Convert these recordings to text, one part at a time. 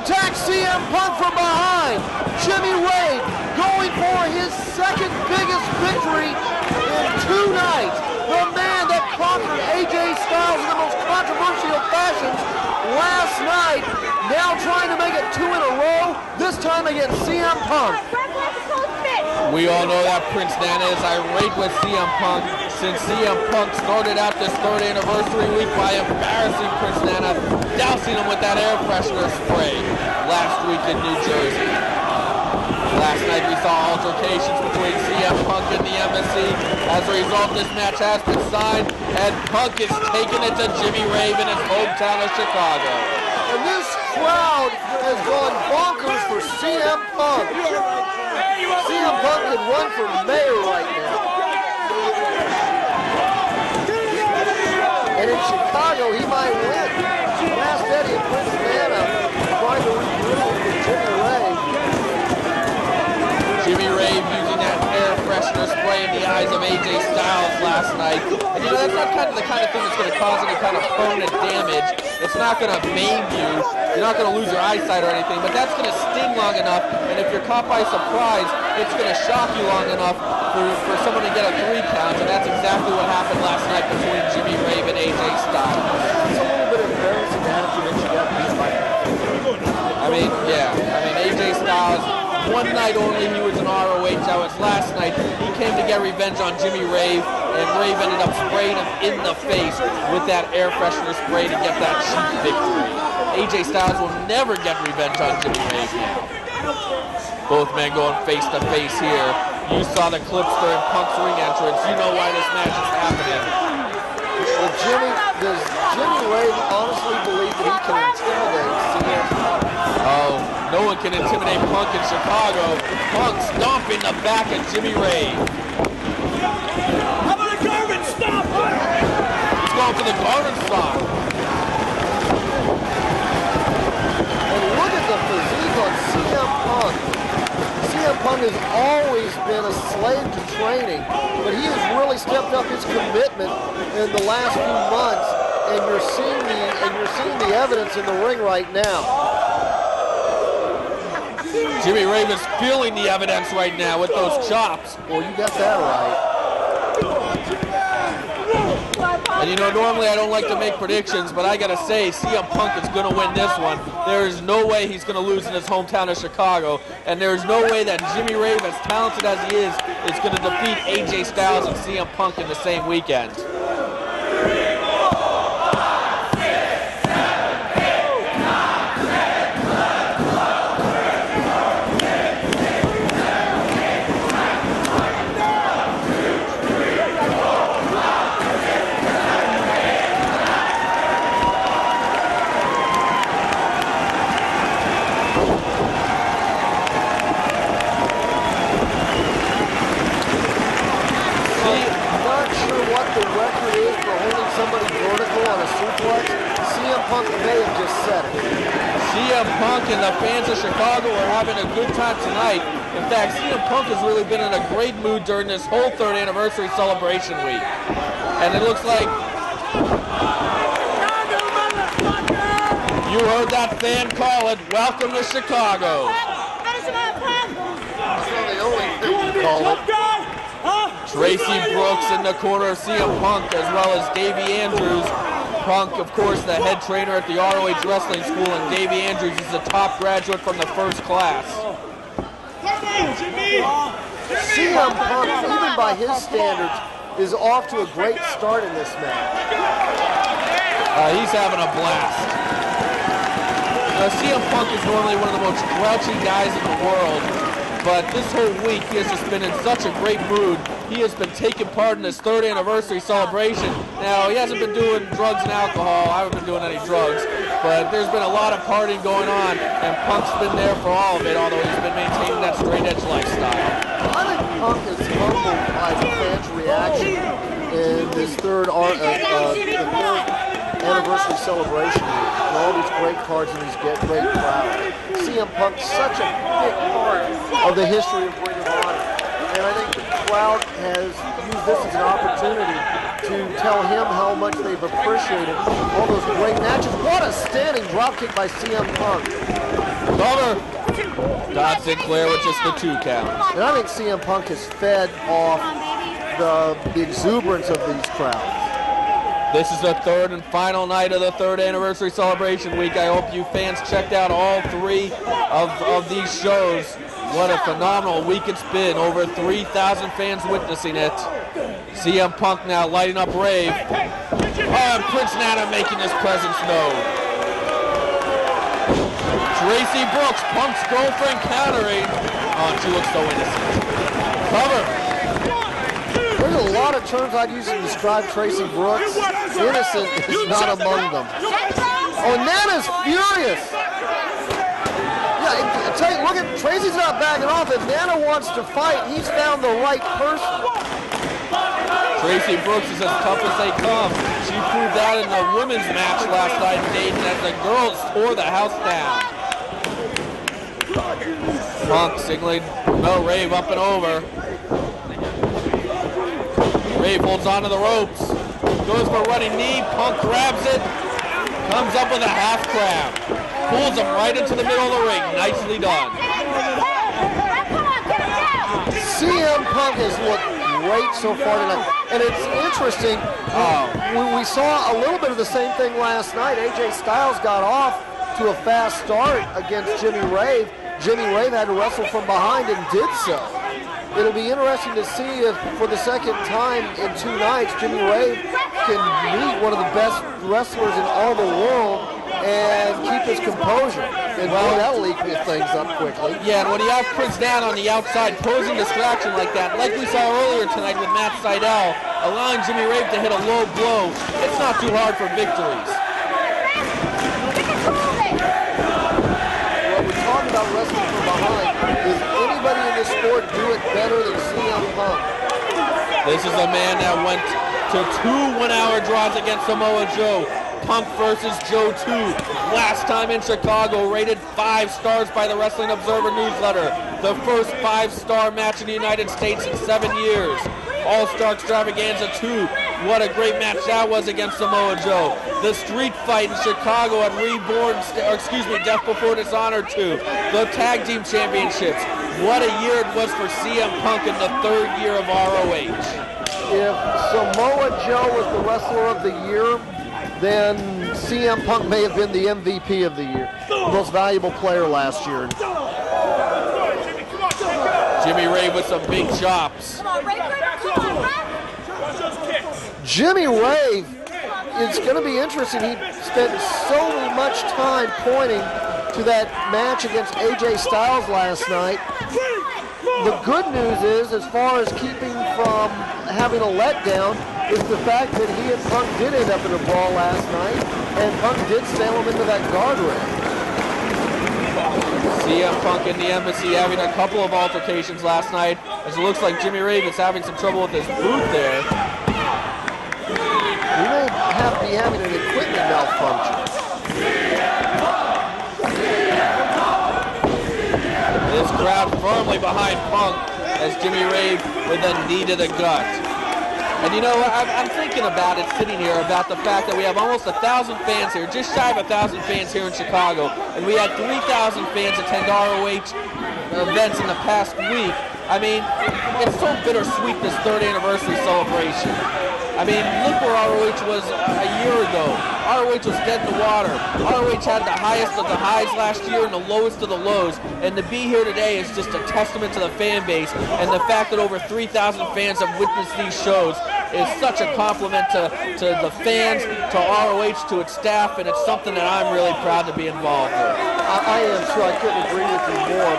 attacks CM Punk from behind. Jimmy Rave going for his second biggest victory in 2 nights. The man that conquered AJ Styles in the most controversial fashions last night, now trying to make it 2 in a row, this time against CM Punk. We all know that Prince Nana is irate with CM Punk since CM Punk started out this 3rd anniversary week by embarrassing Prince Nana, dousing him with that air freshener spray last week in New Jersey. Last night we saw altercations between CM Punk and the Embassy. As a result, this match has been signed, and Punk is taking it to Jimmy Rave in his hometown of Chicago. And this crowd has gone bonkers for CM Punk. CM Punk could run for mayor right now. And in Chicago, he might win. Last Eddie and Prince Nana trying to regroup with Jimmy Rave. Jimmy Rave using that air freshener spray in the eyes of AJ Styles last night. And you know, that's not the kind of thing that's going to cause any kind of permanent damage. It's not going to maim you. You're not going to lose your eyesight or anything, but that's going to sting long enough, and if you're caught by surprise, it's going to shock you long enough for someone to get a 3 count, and that's exactly what happened last night between Jimmy Rave and AJ Styles. It's a little bit embarrassing to have to mention that beat by I mean, yeah. AJ Styles, 1 night only he was in ROH. That was last night. He came to get revenge on Jimmy Rave, and Rave ended up spraying him in the face with that air freshener spray to get that cheap victory. AJ Styles will never get revenge on Jimmy Rave now. Both men going face to face here. You saw the clips during Punk's ring entrance. You know why this match is happening. Well, does Jimmy Rave honestly believe that he can intimidate CM Punk? Oh, no one can intimidate Punk in Chicago. Punk stomping the back of Jimmy Rave. How about a garbage stomp? He's going for the garbage stomp. And look at the physique on CM Punk. CM Punk has always been a slave to training, but he has really stepped up his commitment in the last few months, and you're seeing the evidence in the ring right now. Jimmy Rave is feeling the evidence right now with those chops. Well, you got that right. And you know, normally I don't like to make predictions, but I gotta say, CM Punk is gonna win this one. There is no way he's gonna lose in his hometown of Chicago, and there is no way that Jimmy Rave, as talented as he is gonna defeat AJ Styles and CM Punk in the same weekend. Somebody vertical on a suplex, CM Punk may have just said it. CM Punk and the fans of Chicago are having a good time tonight. In fact, CM Punk has really been in a great mood during this whole 3rd anniversary celebration week. And it looks like you heard that fan call it, welcome to Chicago. That's not the only thing you call it. Tracy Brooks in the corner of CM Punk, as well as Davey Andrews. Punk, of course, the head trainer at the ROH Wrestling School, and Davey Andrews is a top graduate from the 1st class. CM Punk, even by his standards, is off to a great start in this match. He's having a blast. CM Punk is normally one of the most grouchy guys in the world, but this whole week he has just been in such a great mood. He has been taking part in this 3rd anniversary celebration. Now, he hasn't been doing drugs and alcohol. I haven't been doing any drugs, but there's been a lot of partying going on, and Punk's been there for all of it, although he's been maintaining that straight-edge lifestyle. I think Punk is humbled by the fans' reaction in this 3rd anniversary celebration with all these great cards and these great crowds. CM Punk, such a big part of the history of Ring of Honor. And I think the crowd has used this as an opportunity to tell him how much they've appreciated all those great matches. What a standing dropkick by CM Punk. Cover. Todd Sinclair with just the 2 count. And I think CM Punk has fed off the exuberance of these crowds. This is the 3rd and final night of the 3rd anniversary celebration week. I hope you fans checked out all 3 of these shows. What a phenomenal week it's been. Over 3,000 fans witnessing it. CM Punk now lighting up Rave. And Prince Nana making his presence known. Tracy Brooks, Punk's girlfriend, countering. Oh, she looks so innocent. Cover. There's a lot of terms I'd use to describe Tracy Brooks. Innocent is not among them. Oh, Nana's furious. Yeah, I tell you, look at Tracy's not backing off. If Nana wants to fight, he's found the right person. Tracy Brooks is as tough as they come. She proved that in the women's match last night in Dayton as the girls tore the house down. Punk signaling no, Rave up and over. Rave holds onto the ropes. Goes for a running knee. Punk grabs it. Comes up with a half crab. Pulls him right into the middle of the ring. Nicely done. CM Punk has looked great so far tonight. And it's interesting, we saw a little bit of the same thing last night. AJ Styles got off to a fast start against Jimmy Rave. Jimmy Rave had to wrestle from behind and did so. It'll be interesting to see if, for the second time in 2 nights, Jimmy Rave can meet one of the best wrestlers in all the world and keep his composure. And boy, that'll leak things up quickly. Yeah, and when you have Prince Dan on the outside posing distraction like that, like we saw earlier tonight with Matt Sydal, allowing Jimmy Rave to hit a low blow, it's not too hard for victories. What we're talking about wrestling from behind is anybody in this sport do it better than CM Punk. This is a man that went to 2 one-hour draws against Samoa Joe. Punk versus Joe 2. Last time in Chicago, rated 5 stars by the Wrestling Observer newsletter. The first 5-star match in the United States in 7 years. All-Star Extravaganza 2. What a great match that was against Samoa Joe. The street fight in Chicago at Death Before Dishonor 2. The Tag Team Championships. What a year it was for CM Punk in the 3rd year of ROH. If Samoa Joe was the Wrestler of the Year, then CM Punk may have been the MVP of the year. Most valuable player last year. Jimmy Rave with some big chops. Jimmy Rave, it's going to be interesting. He spent so much time pointing to that match against AJ Styles last night. The good news is, as far as keeping from having a letdown, is the fact that he and Punk did end up in a brawl last night, and Punk did sail him into that guardrail. CM Punk in the Embassy having a couple of altercations last night, as it looks like Jimmy Rave is having some trouble with his boot there. We may be having an equipment malfunction. This crowd firmly behind Punk as Jimmy Rave with a knee to the gut. And you know, I'm thinking about it sitting here, about the fact that we have almost 1,000 fans here, just shy of 1,000 fans here in Chicago, and we had 3,000 fans attend ROH events in the past week. I mean, it's so bittersweet, this 3rd anniversary celebration. I mean, look where ROH was a year ago. ROH was dead in the water. ROH had the highest of the highs last year and the lowest of the lows. And to be here today is just a testament to the fan base. And the fact that over 3,000 fans have witnessed these shows is such a compliment to the fans, to ROH, to its staff. And it's something that I'm really proud to be involved in. I am too. I couldn't agree with you more.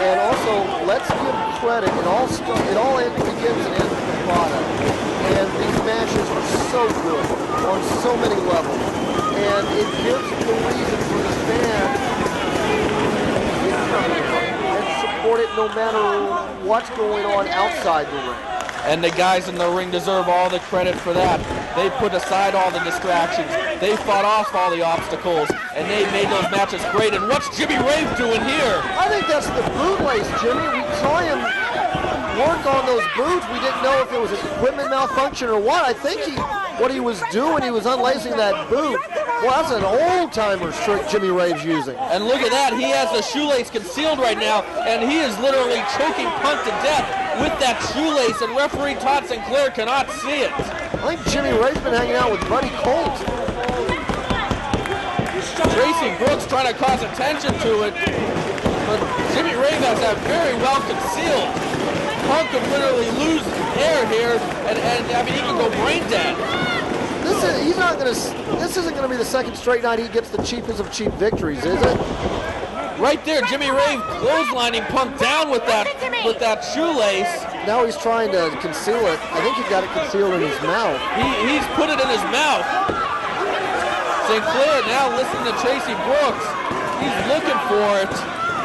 And also, let's give credit. It all begins and ends with the product. And these matches are so good on so many levels. And it gives the reason for the fans to come here and support it no matter what's going on outside the ring. And the guys in the ring deserve all the credit for that. They put aside all the distractions. They fought off all the obstacles. And they made those matches great. And what's Jimmy Rave doing here? I think that's the bootlace, Jimmy. We saw him work on those boots. We didn't know if it was an equipment malfunction or what. I think what he was doing. He was unlacing that boot. Well, that's an old-timer trick Jimmy Rave's using. And look at that. He has the shoelace concealed right now, and he is literally choking Punk to death with that shoelace, and referee Todd Sinclair cannot see it. I think Jimmy Rave's been hanging out with Buddy Colt. Tracy Brooks trying to cause attention to it, but Jimmy Rave has that very well concealed. Punk could literally lose air here, and I mean, he can go brain dead. This isn't gonna be the second straight night he gets the cheapest of cheap victories, is it? Right there, Jimmy Rave clotheslining Punk down with that shoelace. Now he's trying to conceal it. I think he got it concealed in his mouth. He's put it in his mouth. Sinclair now listening to Tracy Brooks. He's looking for it.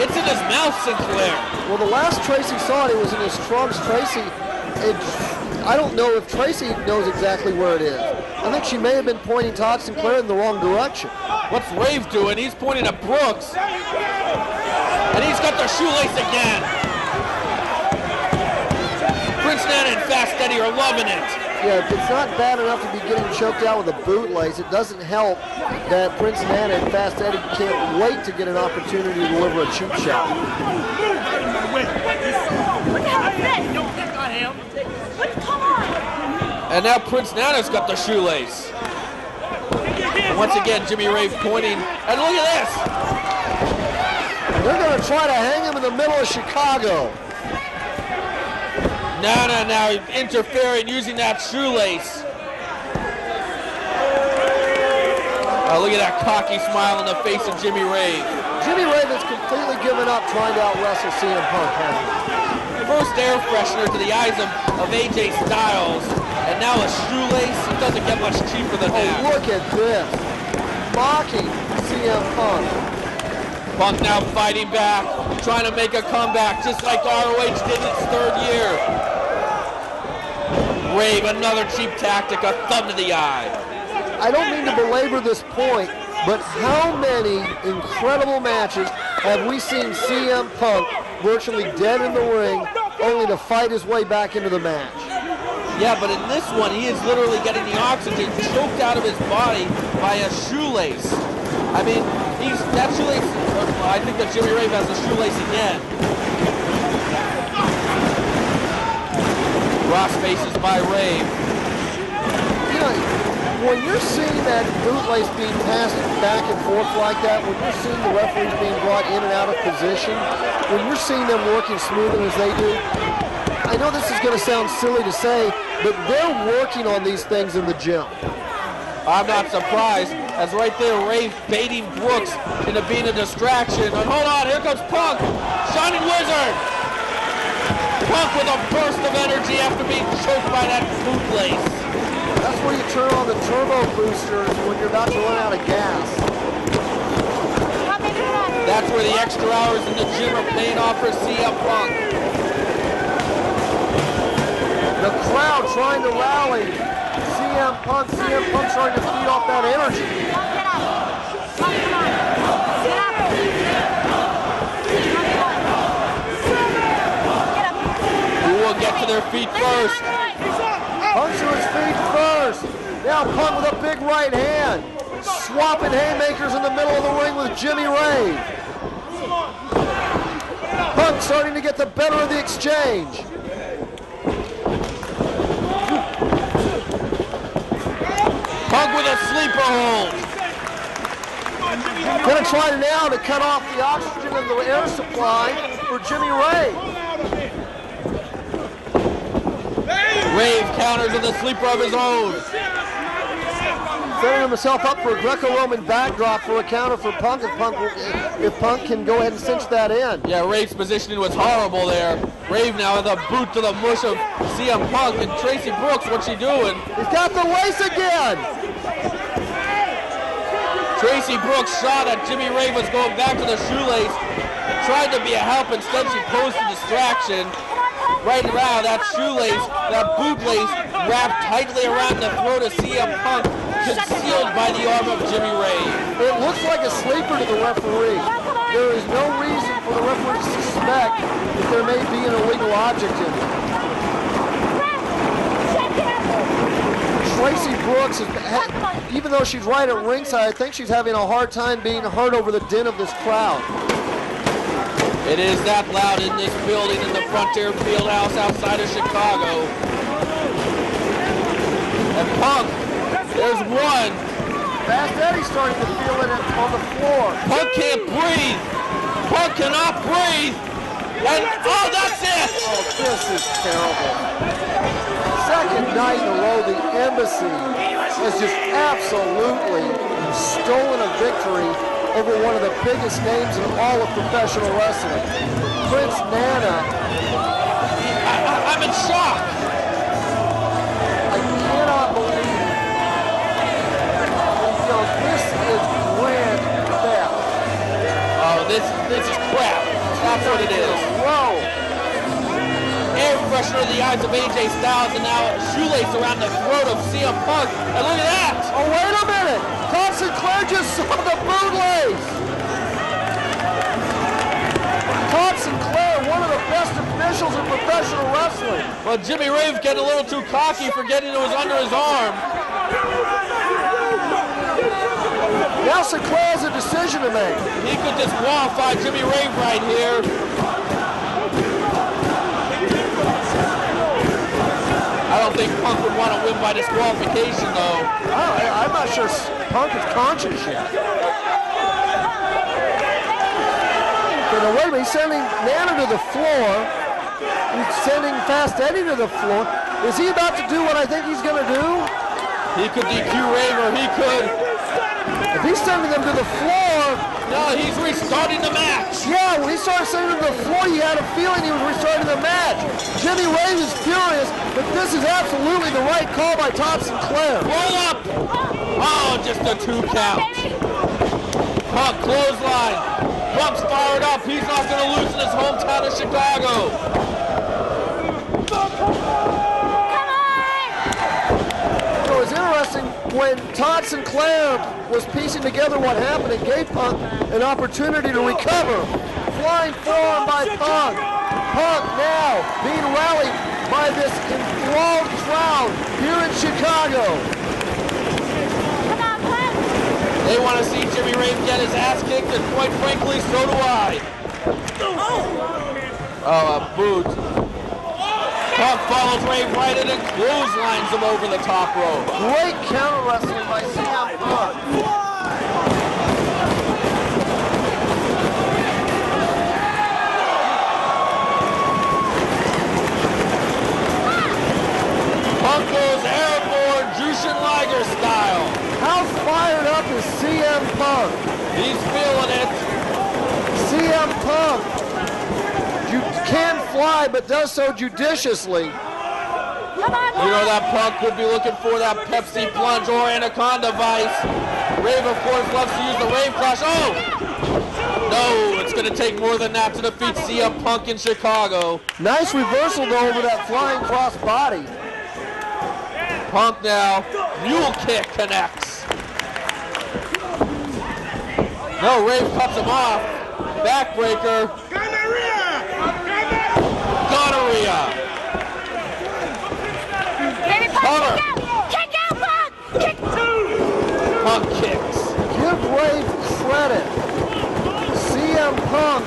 It's in his mouth, Sinclair. Well, the last Tracy saw it was in his trunks. Tracy, I don't know if Tracy knows exactly where it is. I think she may have been pointing Todd Sinclair in the wrong direction. What's Rave doing? He's pointing at Brooks. And he's got the shoelace again. Prince Nana and Fast Eddie are loving it. Yeah, it's not bad enough to be getting choked out with a bootlace. It doesn't help that Prince Nana and Fast Eddie can't wait to get an opportunity to deliver a cheap shot. And now Prince Nana's got the shoelace. And once again, Jimmy Rave pointing. And look at this. They're going to try to hang him in the middle of Chicago. Nana now interfering, using that shoelace. Look at that cocky smile on the face of Jimmy Rave. Jimmy Rave has completely given up trying to out-wrestle CM Punk, hasn't he? First air freshener to the eyes of AJ Styles, and now a shoelace. It doesn't get much cheaper than that. Oh, look at this. Mocking CM Punk. Punk now fighting back, trying to make a comeback, just like ROH did its third year. Rave, another cheap tactic, a thumb to the eye. I don't mean to belabor this point, but how many incredible matches have we seen CM Punk virtually dead in the ring, only to fight his way back into the match? Yeah, but in this one, he is literally getting the oxygen choked out of his body by a shoelace. I mean, that shoelace, I think that Jimmy Rave has the shoelace again. Cross faces by Rave. You know, when you're seeing that bootlace being passed back and forth like that, when you're seeing the referees being brought in and out of position, when you're seeing them working smoother as they do, I know this is going to sound silly to say, but they're working on these things in the gym. I'm not surprised, as right there, Rave baiting Brooks into being a distraction. And hold on, here comes Punk, Shining Wizard. Punk with a burst of energy after being choked by that bootlace. That's where you turn on the turbo boosters when you're about to run out of gas. That's where the extra hours in the gym are paying off for CM Punk. The crowd trying to rally. CM Punk trying to feed off that energy. Who will get to their feet first? Punk to his feet first. Now Punk with a big right hand. Swapping haymakers in the middle of the ring with Jimmy Rave. Punk starting to get the better of the exchange. Punk with a sleeper hold. Gonna try now to cut off the oxygen and the air supply for Jimmy Rave. Rave counters with a sleeper of his own. Setting himself up for a Greco-Roman backdrop for a counter for Punk if Punk can go ahead and cinch that in. Yeah, Rave's positioning was horrible there. Rave now with a boot to the mush of CM Punk, and Tracy Brooks, what's she doing? He's got the lace again! Tracy Brooks saw that Jimmy Rave was going back to the shoelace, tried to be a help, instead she posed a distraction. Right around that shoelace, that bootlace wrapped tightly around the throat of CM Punk, concealed by the arm of Jimmy Rave. It looks like a sleeper to the referee. There is no reason for the referee to suspect that there may be an illegal object in it. Tracy Brooks, even though she's right at ringside, I think she's having a hard time being heard over the din of this crowd. It is that loud in this building in the Frontier Fieldhouse outside of Chicago. And Punk, there's one. Fast Eddie's starting to feel it on the floor. Punk can't breathe. Punk cannot breathe. And, oh, that's it. Oh, this is terrible. Second night in a row, the Embassy has just absolutely stolen a victory over one of the biggest names in all of professional wrestling. Prince Nana. I'm in shock. I cannot believe it. You know, this is grand theft. Oh, this is crap. That's what it is. Whoa. Air freshener in the eyes of AJ Styles, and now a shoelace around the throat of CM Punk. And look at that! Oh, wait a minute! Todd Sinclair just saw the bootlace! Todd Sinclair, one of the best officials in professional wrestling. Well, Jimmy Rave getting a little too cocky, forgetting it was under his arm. Now Sinclair has a decision to make. He could disqualify Jimmy Rave right here. I don't think Punk would want to win by disqualification, though. I'm not sure Punk is conscious yet. But no, wait a minute, he's sending Nana to the floor. He's sending Fast Eddie to the floor. Is he about to do what I think he's going to do? He could DQ Rave, or he could... If he's sending them to the floor... No, he's restarting the match. Yeah, when he started sending them to the floor, you had a feeling he was restarting the match. Jimmy Rave is furious, but this is absolutely the right call by Todd Sinclair. Roll up. Oh, just a 2 count. Punk clothesline. Punk's fired up. He's not going to lose in his hometown of Chicago. So it was interesting when Todd Sinclair was piecing together what happened and gave Punk an opportunity to recover. Flying forearm by Punk. Punk now being rallied by this enthralled crowd here in Chicago. They want to see Jimmy Rave get his ass kicked, and quite frankly, so do I. Oh, a boot. Punk follows Rave right in and clotheslines him over the top rope. Great counter wrestling by CM Punk. Punk goes airborne, Jushin Liger style. How fired up is CM Punk? He's feeling it. CM Punk can fly, but does so judiciously. You know that Punk could be looking for that Pepsi plunge or Anaconda Vice. Rave, of course, loves to use the Rave Clash. Oh! No, it's going to take more than that to defeat CM Punk in Chicago. Nice reversal, though, over that flying cross body. Punk now, mule kick connects. No, Rave cuts him off. Backbreaker. Gonorrhea. Cover. Kick out, Punk! Kick two! Punk kicks. Give Rave credit. CM Punk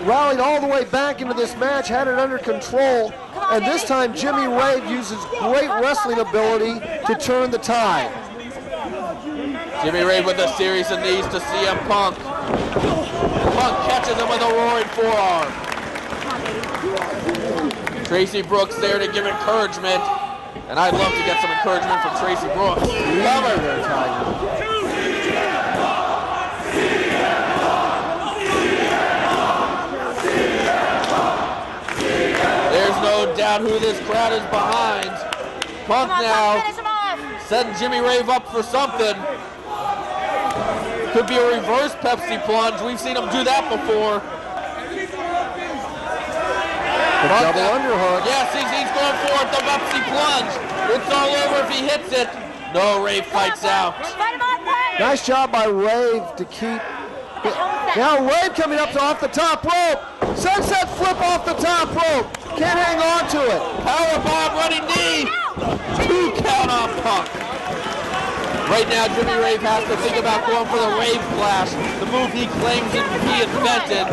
rallied all the way back into this match, had it under control, and this time Jimmy Rave uses great wrestling ability to turn the tide. Jimmy Rave with a series of knees to CM Punk. Punk catches him with a roaring forearm. Tracy Brooks there to give encouragement, and I'd love to get some encouragement from Tracy Brooks. Cover. There's no doubt who this crowd is behind. Punk now setting Jimmy Rave up for something. Could be a reverse Pepsi plunge. We've seen him do that before. Double underhook. Yes, he's going for it, the Pepsi plunge. It's all over if he hits it. No, Rave fights out. Nice job by Rave to keep. Now Rave coming up to off the top rope. Sunset flip off the top rope. Can't hang on to it. Powerbomb running knee. 2 count on Punk. Right now, Jimmy Rave has to think about going for the Rave Flash, the move he claims he invented.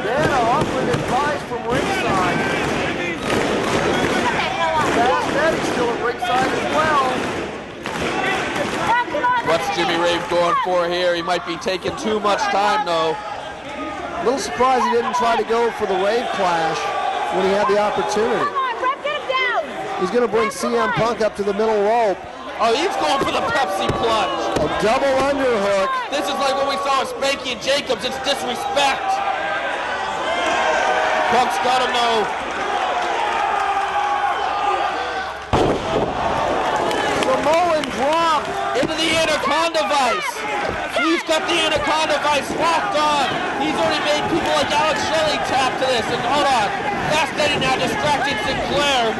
Then offering advice from ringside. Fast Eddie's still at ringside as well. What's Jimmy Rave going for here? He might be taking too much time, though. A little surprised he didn't try to go for the Rave Clash when he had the opportunity. Come on, Rev, get him down. He's going to bring CM Punk up to the middle rope. Oh, he's going for the Pepsi plunge. A double underhook. This is like what we saw with Spanky and Jacobs. It's disrespect. Punk's got him, though. Samoan drop. Into the Anaconda Vice. He's got the Anaconda Vice locked on. He's already made people like Alex Shelley tap to this. And hold on. Fast Eddie now distracting Sinclair.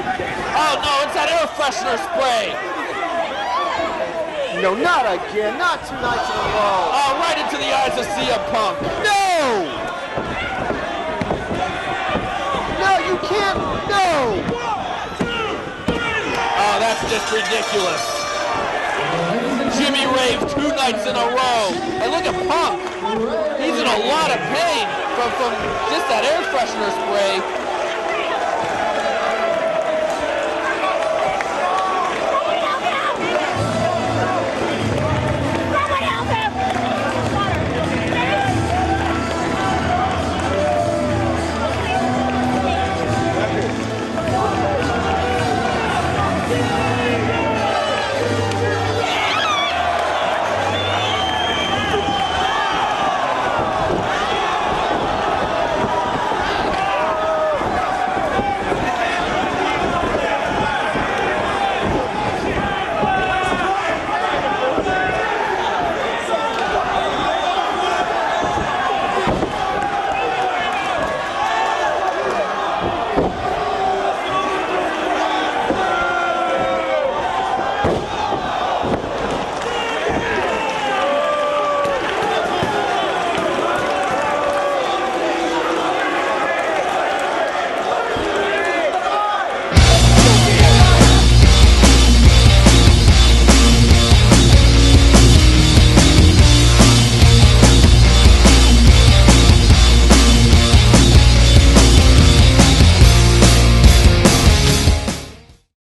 Oh no, it's that air freshener spray. No, not again. Not 2 nights in a row. Oh, right into the eyes of CM Punk. No! No, you can't. No! Oh, that's just ridiculous. Jimmy Rave 2 nights in a row. And look at Punk. He's in a lot of pain from just that air freshener spray.